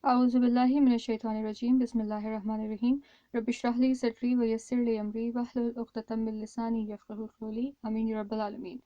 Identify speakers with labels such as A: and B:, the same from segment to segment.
A: أعوذ بالله من الشيطان الرجيم بسم الله الرحمن الرحيم رب اشرح لي صدري ويسر لي أمري واحلل عقدة من لساني يفقهوا قولي آمين يا رب العالمين.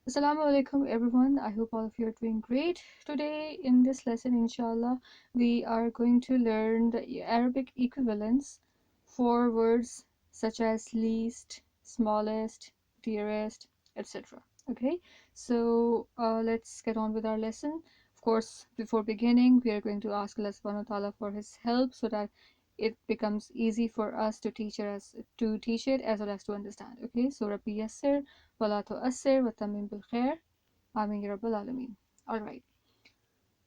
A: Assalamu alaikum everyone. I hope all of you are doing great. Today in this lesson inshallah we are going to learn the Arabic equivalents for words such as least, smallest, dearest, etc. Okay, so let's get on with our lesson. Of course, before beginning, we are going to ask Allah subhanahu wa ta'ala for his help so that it becomes easy for us to teach it as well as to understand. Okay, so Rabbi Yassir, Wala Tu'assir, wa Tamim bil Khair, Amin ya Rabbal Alameen. Alright,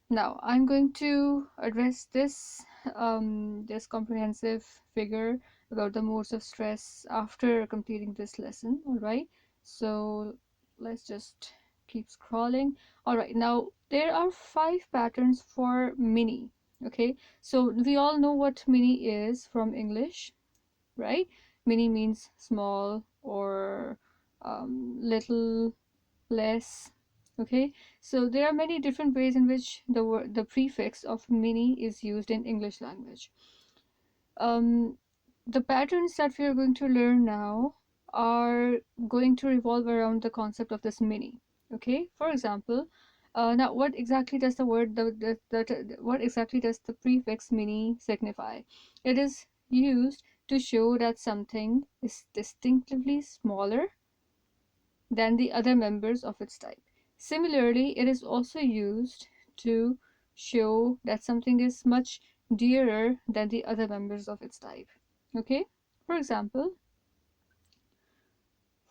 A: now I'm going to address this comprehensive figure about the modes of stress after completing this lesson. Alright, so let's just keep scrolling. Alright, now there are 5 patterns for mini. Okay, so we all know what mini is from English, right? Mini means small or little, less. Okay, so there are many different ways in which the prefix of mini is used in English language. The patterns that we are going to learn now are going to revolve around the concept of this mini. Okay, for example, now what exactly does what exactly does the prefix mini signify? It is used to show that something is distinctively smaller than the other members of its type. Similarly, it is also used to show that something is much dearer than the other members of its type. Okay, for example,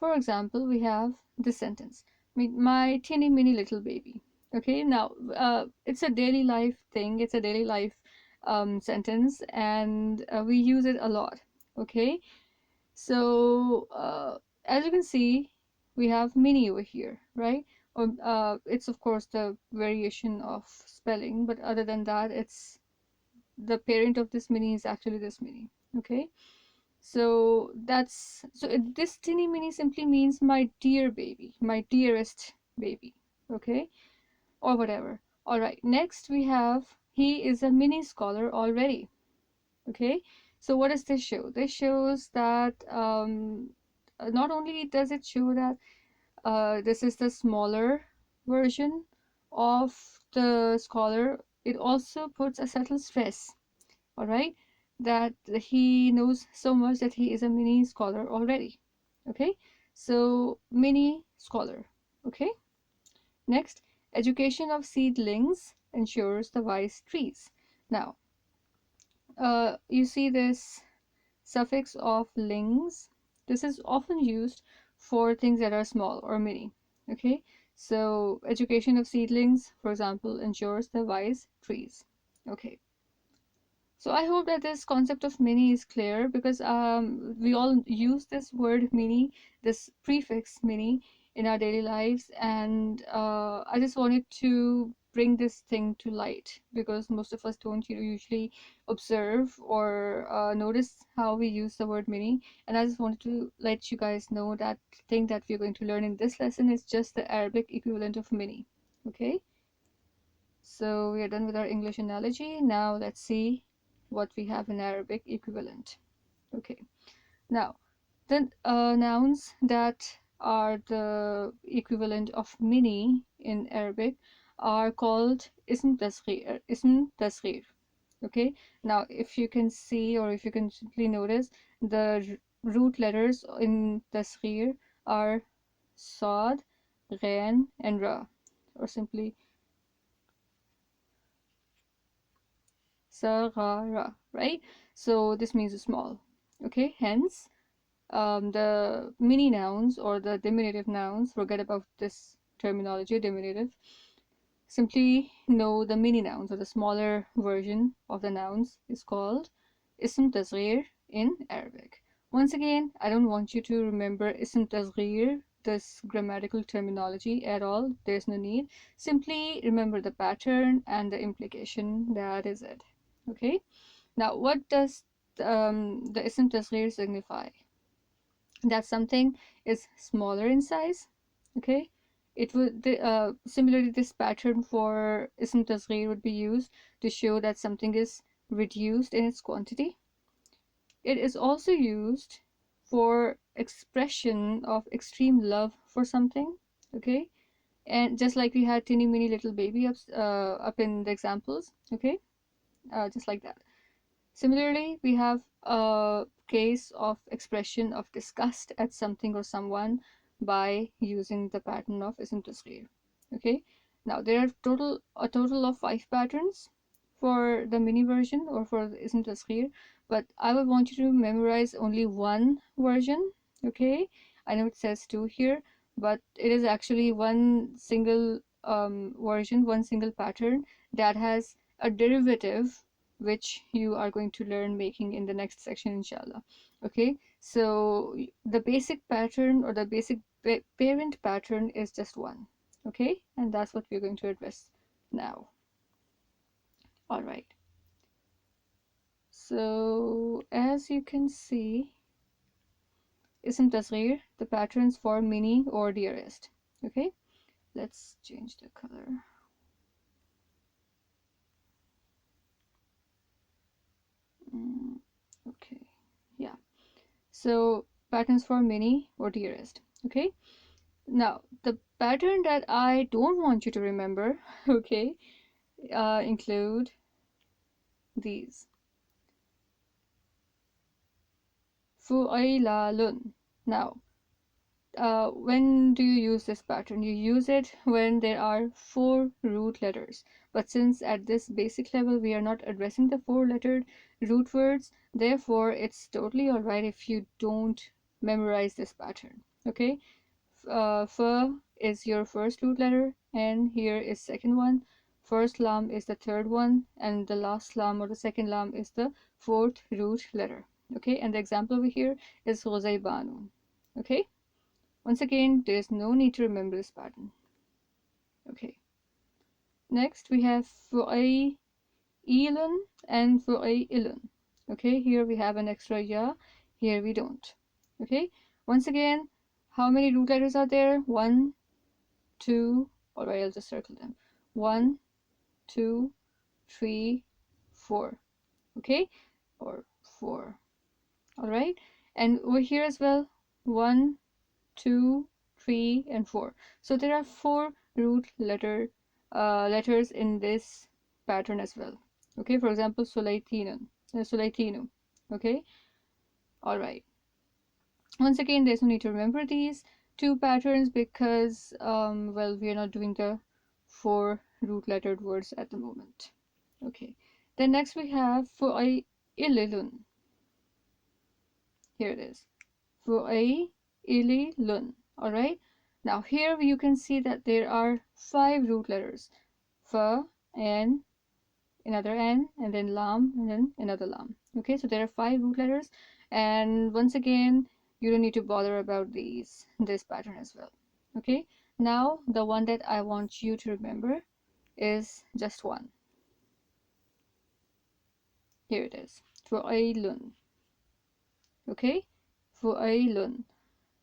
A: we have this sentence: my teeny mini little baby. Okay, now it's a daily life thing, it's a daily life sentence, and we use it a lot. Okay, so as you can see, we have mini over here, right? It's of course the variation of spelling, but other than that, it's the parent of this mini is actually this mini. Okay, so this teeny mini simply means my dear baby, my dearest baby. Okay, or whatever. All right, next we have he is a mini scholar already. Okay, so what does this show? This shows that not only does it show that this is the smaller version of the scholar, it also puts a subtle stress, all right, that he knows so much that he is a mini scholar already. Okay, so mini scholar. Okay, next, education of seedlings ensures the wise trees. Now, you see this suffix of lings. This is often used for things that are small or mini. Okay, so education of seedlings, for example, ensures the wise trees. Okay, so I hope that this concept of mini is clear, because we all use this word mini, this prefix mini, in our daily lives, and I just wanted to bring this thing to light, because most of us don't usually observe or notice how we use the word mini, and I just wanted to let you guys know that thing that we're going to learn in this lesson is just the Arabic equivalent of mini. Okay, so we are done with our English analogy. Now let's see what we have in Arabic equivalent. Okay, now the nouns that are the equivalent of mini in Arabic are called ism tasghir. Okay, now if you can see, or if you can simply notice, the root letters in tasghir are sad, ghain, and ra, or simply Saghara, right? So this means small. Okay, hence the mini nouns or the diminutive nouns, forget about this terminology, diminutive. Simply know the mini nouns, or the smaller version of the nouns, is called ism tasghir in Arabic. Once again, I don't want you to remember ism tasghir, this grammatical terminology, at all. There's no need. Simply remember the pattern and the implication. That is it. Okay, now what does the ism tasghir signify? That something is smaller in size. Okay, It would similarly, this pattern for ism tasghir would be used to show that something is reduced in its quantity. It is also used for expression of extreme love for something. Okay, and just like we had teeny mini little baby up in the examples. Okay, just like that. Similarly, we have a case of expression of disgust at something or someone by using the pattern of ism tasghir. Okay, now there are a total of 5 patterns for the mini version or for the ism tasghir, but I would want you to memorize only one version. Okay, I know it says 2 here, but it is actually one single version, one single pattern that has a derivative which you are going to learn making in the next section, inshallah. Okay, so the basic pattern or the basic parent pattern is just one. Okay, and that's what we're going to address now. All right, so as you can see, ism tasghir, the patterns for mini or dearest. Okay, let's change the color. Okay, yeah, so patterns for mini or dearest. Okay, now the pattern that I don't want you to remember, okay, include these. Fu'ailalun. Now, when do you use this pattern? You use it when there are 4 root letters. But since at this basic level we are not addressing the 4-lettered root words, therefore it's totally alright if you don't memorize this pattern. Okay? F is your first root letter, and here is second one. First lam is the third one, and the last lam or the second lam is the 4th root letter. Okay, and the example over here is Ghuzaybanu. Okay, once again, there is no need to remember this pattern. Okay, next we have Fu'ailun and Fu'ailun. Okay, here we have an extra ya, here we don't. Okay, once again, how many root letters are there? 1, 2, alright, I'll just circle them. 1, 2, 3, 4. Okay, or 4. Alright, and over here as well, 1, 2, 3, and 4. So there are 4 root letters in this pattern as well. Okay, for example, Sulaytinu. Okay, alright. Once again, there's no need to remember these 2 patterns because, well, we are not doing the 4 root lettered words at the moment. Okay, then next we have Fu'aililun. Here it is. Fu'aililun. Alright, now here you can see that there are 5 root letters. Fa, and another n, and then lam, and then another lam. Okay, so there are 5 root letters, and once again, you don't need to bother about this pattern as well. Okay, now the one that I want you to remember is just one. Here it is. Fu'ailun. Okay, fu'ailun.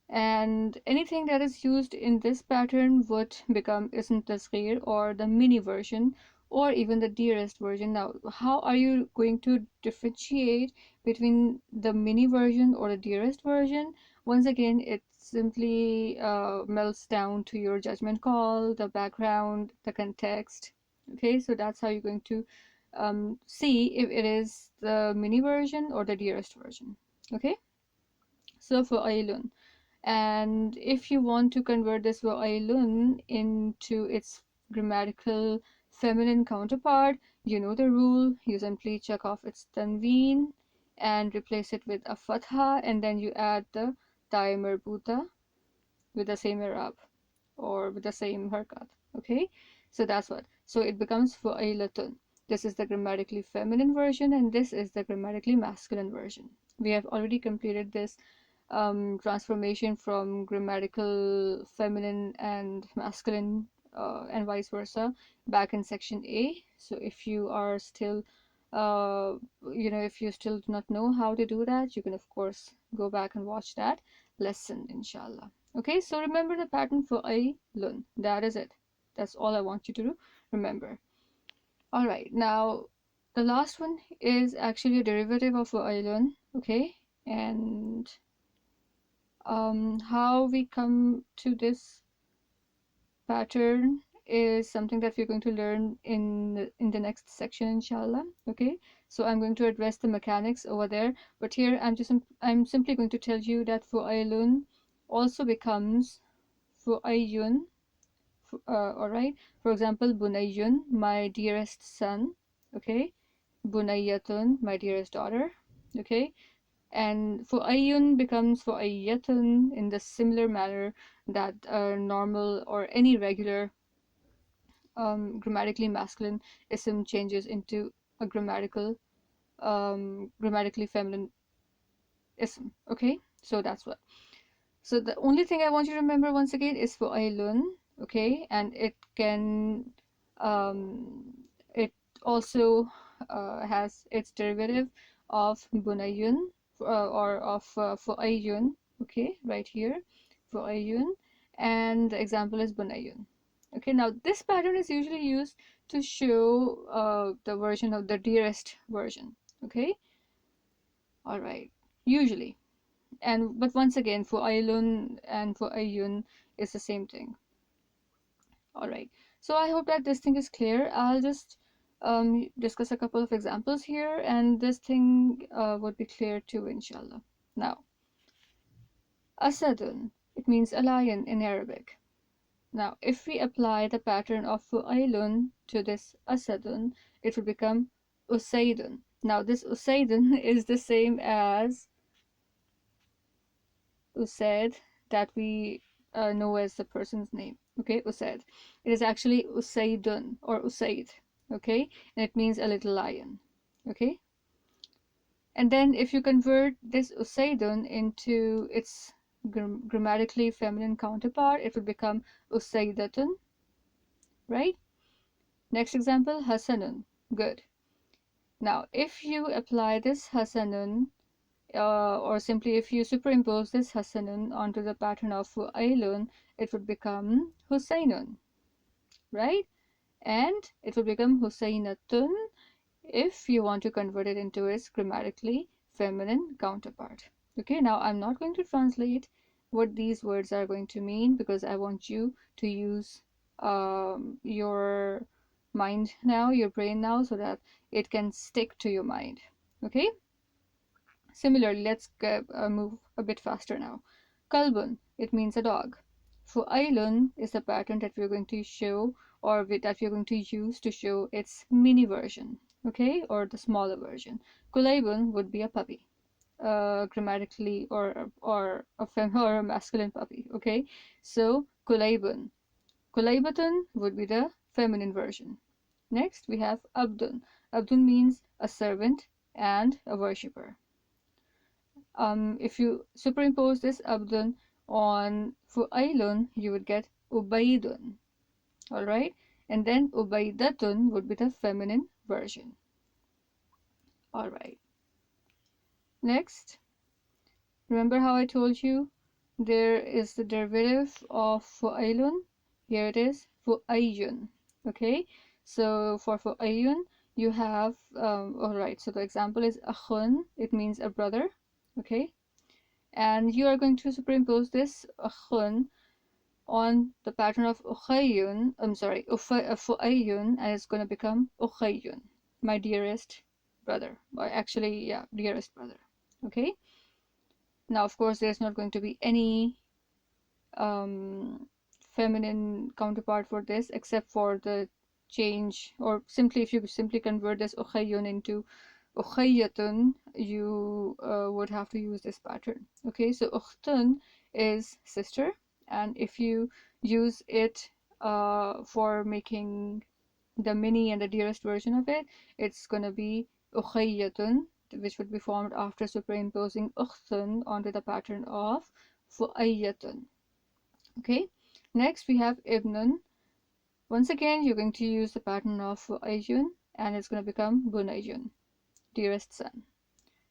A: And anything that is used in this pattern would become ism tasghir or the mini version or even the dearest version. Now, how are you going to differentiate between the mini version or the dearest version? Once again, it simply melts down to your judgment call, the background, the context. Okay, so that's how you're going to see if it is the mini version or the dearest version. Okay, so for Ailun. And if you want to convert this wa'ailun into its grammatical feminine counterpart, you know the rule. You simply check off its tanween and replace it with a fatha, and then you add the ta'i marbuta with the same i'rab or with the same harkat. Okay, so that's what. So it becomes fu'ailatun. This is the grammatically feminine version, and this is the grammatically masculine version. We have already completed this transformation from grammatical feminine and masculine and vice versa back in section A. So if you are still if you still do not know how to do that, you can of course go back and watch that lesson, inshallah. Okay, so remember the pattern fu'ailun. That is it. That's all I want you to remember. All right, now the last one is actually a derivative of fu'ailun. Okay, and how we come to this pattern is something that we're going to learn in the next section, inshallah. Okay, so I'm going to address the mechanics over there, but here I'm simply going to tell you that fu'ailun also becomes fu'ayun. All right, for example, bunayyun, my dearest son. Okay, bunayyatun, my dearest daughter. Okay, and fu'ayyun becomes fu'ayyatun in the similar manner that normal or any regular grammatically masculine ism changes into a grammatically feminine ism. Okay, so that's what. So the only thing I want you to remember once again is fu'ailun. Okay, and it also has its derivative of bunayyun or of fu'ayyun. Okay, right here, fu'ayyun, and the example is bunayyun. Okay, now this pattern is usually used to show the version of the dearest version. Okay, all right, usually. And but once again, for Ailun and for Ayun is the same thing. All right, so I hope that this thing is clear. I'll just discuss a couple of examples here, and this thing would be clear too, inshallah. Now, Asadun, it means a lion in Arabic. Now, if we apply the pattern of Fu'ailun to this Asadun, it would become Usaidun. Now, this Usaidun is the same as Usaid that we know as the person's name. Okay, Usaid. It is actually Usaidun or Usaid. Okay, and it means a little lion. Okay, and then if you convert this Usaidun into its grammatically feminine counterpart, it would become Usaidatun. Right? Next example, Hasanun. Good. Now, if you apply this Hasanun or simply if you superimpose this Hasanun onto the pattern of Fu'ailun, it would become Husainun, right? And it would become Husainatun if you want to convert it into its grammatically feminine counterpart. Okay, now I'm not going to translate what these words are going to mean because I want you to use your mind now, your brain now, so that it can stick to your mind. Okay? Similarly, let's move a bit faster now. Kalbun, it means a dog. Fu'ailun is the pattern that we're going to show or that we're going to use to show its mini version, okay, or the smaller version. Kulaybun would be a puppy, grammatically or or a masculine puppy, okay. So Kulaybun. Kulaybatun would be the feminine version. Next, we have Abdun. Abdun means a servant and a worshipper. If you superimpose this abdun on fu'ailun, you would get ubaidun. All right, and then ubaidatun would be the feminine version. All right. Next, remember how I told you there is the derivative of fu'ailun. Here it is fu'ayyun. Okay, so for fu'ayyun you have all right. So the example is akhun. It means a brother. Okay, and you are going to superimpose this akhun on the pattern of ukhayyun, fu'ayyun, and it's going to become ukhayyun, my dearest brother, or actually, yeah, dearest brother. Okay, now of course there's not going to be any feminine counterpart for this except for the change, or simply if you simply convert this ukhayyun into ukhayyatun, you would have to use this pattern. Okay, so ukhtun is sister, and if you use it for making the mini and the dearest version of it, it's gonna be ukhayyatun, which would be formed after superimposing ukhtun onto the pattern of fu'ayyatun. Okay, next we have ibnun. Once again, you're going to use the pattern of fu'ayyun, and it's going to become bunayyun, dearest son.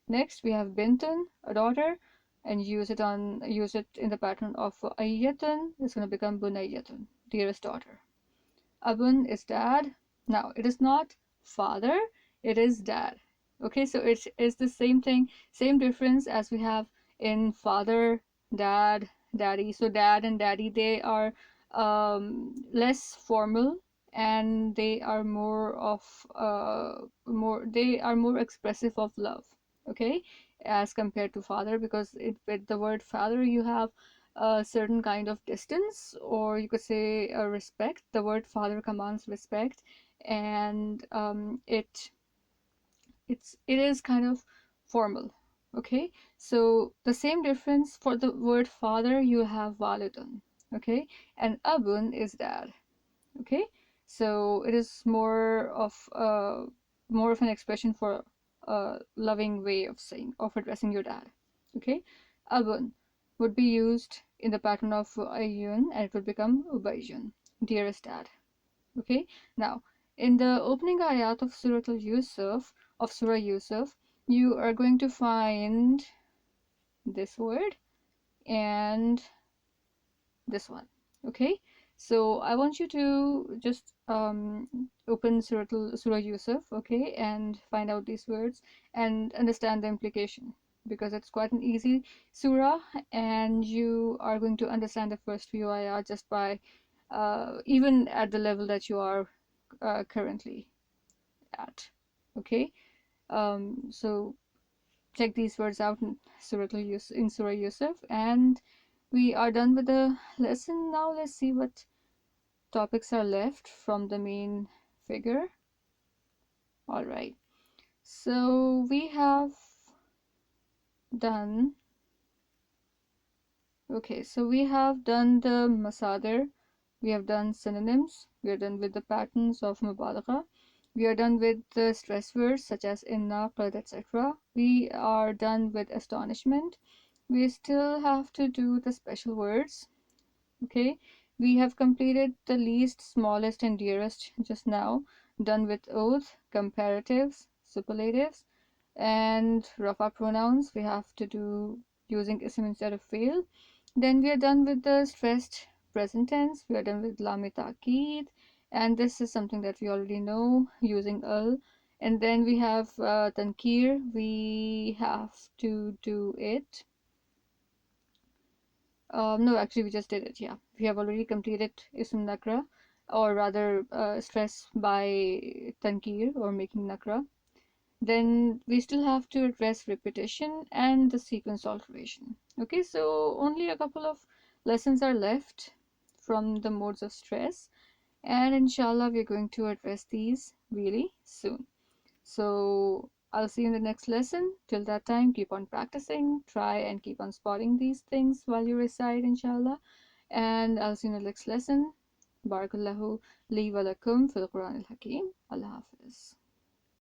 A: Next, we have bintun, a daughter, and use it in the pattern of ayyatun, it's going to become bunayyatun, dearest daughter. Abun is dad. Now it is not father, it is dad. Okay, so it is the same thing, same difference as we have in father, dad, daddy. So dad and daddy, they are less formal, and they are more expressive of love. Okay, as compared to father, because with the word father you have a certain kind of distance, or you could say a respect. The word father commands respect, and it is kind of formal. Okay, so the same difference for the word father, you have walidun. Okay, and abun is dad. Okay, so it is more of an expression for a loving way of saying, of addressing your dad. Okay, abun would be used in the pattern of ayun, and it would become ubayun, dearest dad. Okay, now in the opening ayat of Surah Yusuf, you are going to find this word and this one. Okay, so I want you to just open Surah Yusuf, okay, and find out these words and understand the implication, because it's quite an easy surah, and you are going to understand the first few ayat just by even at the level that you are currently at. Okay, so check these words out in Surah Yusuf, and we are done with the lesson. Now let's see what topics are left from the main figure. All right, so we have done, okay, so we have done the masadir, we have done synonyms, we are done with the patterns of mubalagha, we are done with the stress words such as inna, qad, etc. We are done with astonishment. We still have to do the special words. Okay, we have completed the least, smallest, and dearest just now, done with oath, comparatives, superlatives, and rafa pronouns. We have to do using ism instead of fail. Then we are done with the stressed present tense. We are done with lam ta'kid, and this is something that we already know, using al. And then we have tankir. We have to do it. No, actually, we just did it. Yeah, we have already completed ism nakra, or rather, stress by tankir or making nakra. Then we still have to address repetition and the sequence alteration. Okay, so only a couple of lessons are left from the modes of stress, and inshallah, we're going to address these really soon. So I'll see you in the next lesson. Till that time, keep on practicing, try and keep on spotting these things while you recite, inshallah. And I'll see you in the next lesson. Barakallahu li wa lakum fil Qur'an al-Hakim. Allah Hafiz.